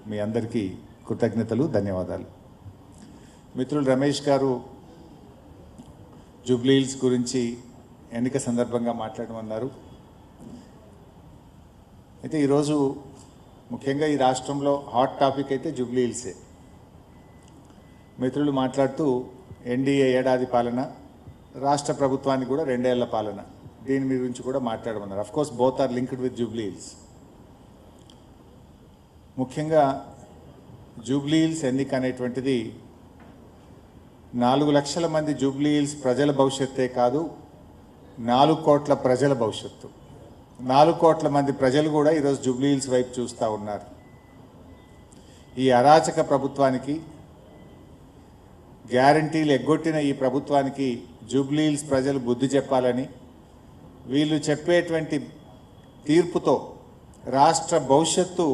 మీ అందరికీ కృతజ్ఞతలు, ధన్యవాదాలు. మిత్రులు రమేష్ గారు జూబ్లీ హిల్స్ గురించి ఎన్నిక సందర్భంగా మాట్లాడమన్నారు. అయితే ఈరోజు ముఖ్యంగా ఈ రాష్ట్రంలో హాట్ టాపిక్ అయితే జూబ్లీ హిల్సే. మిత్రులు మాట్లాడుతూ ఎన్డీఏ ఏడాది పాలన, రాష్ట్ర ప్రభుత్వానికి కూడా 2 ఏళ్ల పాలన, దీని గురించి కూడా మాట్లాడమన్నారు. Of course both are linked with Jubilee Hills. ముఖ్యంగా జూబ్లీ హిల్స్ ఎన్నిక అనేటువంటిది 4 లక్షల మంది జూబ్లీ హిల్స్ ప్రజల భవిష్యత్తే కాదు, 4 కోట్ల ప్రజల భవిష్యత్తు. 4 కోట్ల మంది ప్రజలు కూడా ఈరోజు జూబ్లీ హిల్స్ వైపు చూస్తూ ఉన్నారు. ఈ అరాచక ప్రభుత్వానికి, గ్యారంటీలు ఎగ్గొట్టిన ఈ ప్రభుత్వానికి జూబ్లీ హిల్స్ ప్రజలు బుద్ధి చెప్పాలని, వీళ్ళు చెప్పేటువంటి తీర్పుతో రాష్ట్ర భవిష్యత్తు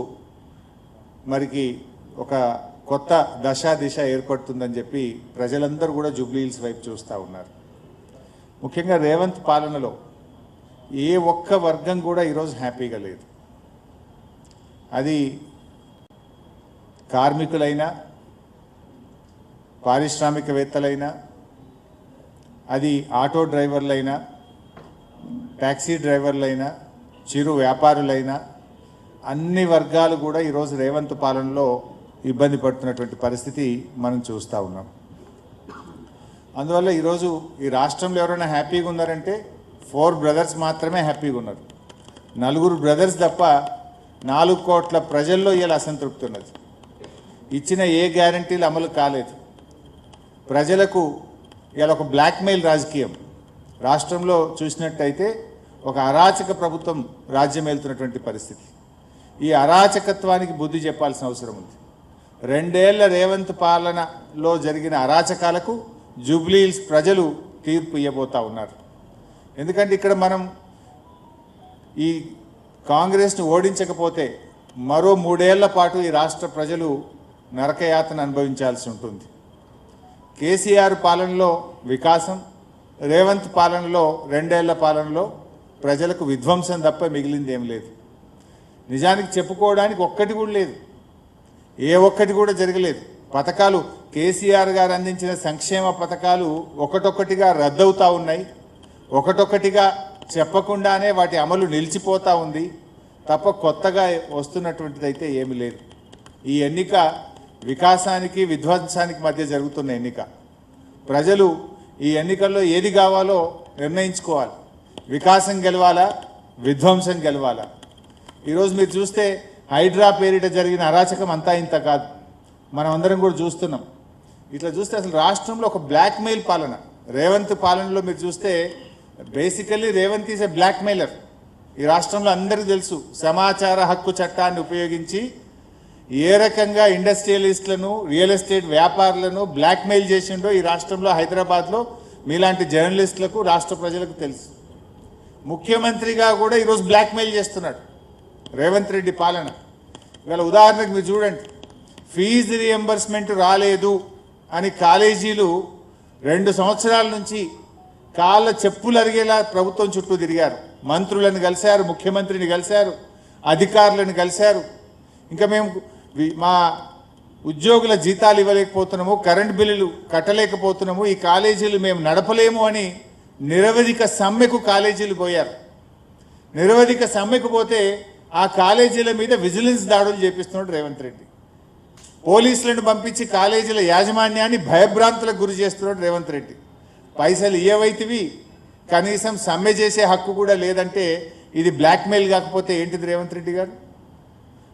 మరికి ఒక కొత్త దిశ ఏర్పడుతుందని చెప్పి ప్రజలందరూ కూడా జూబ్లీ హిల్స్ వైపు చూస్తూ ఉన్నారు. ముఖ్యంగా రేవంత్ పాలనలో ఏ ఒక్క వర్గం కూడా ఈరోజు హ్యాపీగా లేదు. అది కార్మికులైనా, పారిశ్రామికవేత్తలైనా, అది ఆటో డ్రైవర్లైనా, ట్యాక్సీ డ్రైవర్లైనా, చిరు వ్యాపారులైనా, అన్ని వర్గాలు కూడా ఈరోజు రేవంత్ పాలనలో ఇబ్బంది పడుతున్నటువంటి పరిస్థితి మనం చూస్తూ ఉన్నాం. అందువల్ల ఈరోజు ఈ రాష్ట్రంలో ఎవరైనా హ్యాపీగా ఉన్నారంటే 4 బ్రదర్స్ మాత్రమే హ్యాపీగా ఉన్నారు. 4 బ్రదర్స్ తప్ప 4 కోట్ల ప్రజల్లో ఇలా అసంతృప్తి ఉన్నది. ఇచ్చిన ఏ గ్యారంటీలు అమలు కాలేదు. ప్రజలకు ఇలా ఒక బ్లాక్మెయిల్ రాజకీయం రాష్ట్రంలో చూసినట్టయితే ఒక అరాచక ప్రభుత్వం రాజ్యం వెళ్తున్నటువంటి పరిస్థితి. ఈ అరాచకత్వానికి బుద్ధి చెప్పాల్సిన అవసరం ఉంది. 2 ఏళ్ల రేవంత్ పాలనలో జరిగిన అరాచకాలకు జూబ్లీ హిల్స్ ప్రజలు తీర్పు ఇవ్వబోతా ఉన్నారు. ఎందుకంటే ఇక్కడ మనం ఈ కాంగ్రెస్ను ఓడించకపోతే మరో 3 ఏళ్ల పాటు ఈ రాష్ట్ర ప్రజలు నరకయాతన అనుభవించాల్సి ఉంటుంది. కేసీఆర్ పాలనలో వికాసం, రేవంత్ పాలనలో 2 ఏళ్ల పాలనలో ప్రజలకు విధ్వంసం తప్ప మిగిలింది ఏం లేదు. నిజానికి చెప్పుకోవడానికి ఒక్కటి కూడా లేదు, ఏ ఒక్కటి కూడా జరగలేదు. పథకాలు, కేసీఆర్ గారు అందించిన సంక్షేమ పథకాలు ఒకటొక్కటిగా రద్దవుతూ ఉన్నాయి. ఒకటొక్కటిగా చెప్పకుండానే వాటి అమలు నిలిచిపోతూ ఉంది తప్ప కొత్తగా వస్తున్నటువంటిది అయితే ఏమీ లేదు. ఈ ఎన్నిక వికాసానికి, విధ్వంసానికి మధ్య జరుగుతున్న ఎన్నిక. ప్రజలు ఈ ఎన్నికల్లో ఏది కావాలో నిర్ణయించుకోవాలి. వికాసం గెలవాలా, విధ్వంసం గెలవాలా? ఈరోజు మీరు చూస్తే హైడ్రా పేరిట జరిగిన అరాచకం అంతా ఇంత కాదు, మనం అందరం కూడా చూస్తున్నాం. ఇట్లా చూస్తే అసలు రాష్ట్రంలో ఒక బ్లాక్మెయిల్ పాలన. రేవంత్ పాలనలో మీరు చూస్తే basically Revanth is a blackmailer. ఈ రాష్ట్రంలో అందరికీ తెలుసు, సమాచార హక్కు చట్టాన్ని ఉపయోగించి ఏ రకంగా ఇండస్ట్రియలిస్టులను, రియల్ ఎస్టేట్ వ్యాపారులను బ్లాక్మెయిల్ చేసిండో ఈ రాష్ట్రంలో, హైదరాబాద్లో మీలాంటి జర్నలిస్టులకు, రాష్ట్ర ప్రజలకు తెలుసు. ముఖ్యమంత్రిగా కూడా ఈరోజు బ్లాక్మెయిల్ చేస్తున్నాడు రేవంత్ రెడ్డి పాలన. ఇవాళ ఉదాహరణకు మీరు చూడండి, ఫీజు రియంబర్స్మెంట్ రాలేదు అని కాలేజీలు 2 సంవత్సరాల నుంచి కాళ్ళ చెప్పులు అరిగేలా ప్రభుత్వం చుట్టూ తిరిగారు. మంత్రులను కలిశారు, ముఖ్యమంత్రిని కలిశారు, అధికారులను కలిశారు. ఇంకా మేము మా ఉద్యోగుల జీతాలు ఇవ్వలేకపోతున్నాము, కరెంట్ బిల్లులు కట్టలేకపోతున్నాము, ఈ కాలేజీలు మేము నడపలేము అని నిరవధిక సమ్మెకు కాలేజీలు పోయారు. నిరవధిక సమ్మెకు పోతే ఆ కాలేజీల మీద విజిలెన్స్ దాడులు చేపిస్తున్నాడు రేవంత్ రెడ్డి. పోలీసులను పంపించి కాలేజీల యాజమాన్యాన్ని భయభ్రాంతులకు గురి చేస్తున్నాడు రేవంత్ రెడ్డి. పైసలు ఇయ్యవైతివి, కనీసం సమ్మె చేసే హక్కు కూడా లేదంటే ఇది బ్లాక్మెయిల్ కాకపోతే ఏంటిది రేవంత్ రెడ్డి గారు?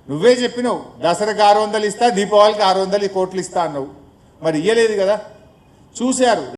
నువ్వే చెప్పినావు దసరాకు 600 ఇస్తా, దీపావళికి 600 కోట్లు ఇస్తా అన్నావు, మరి ఇయ్యలేదు కదా. చూశారు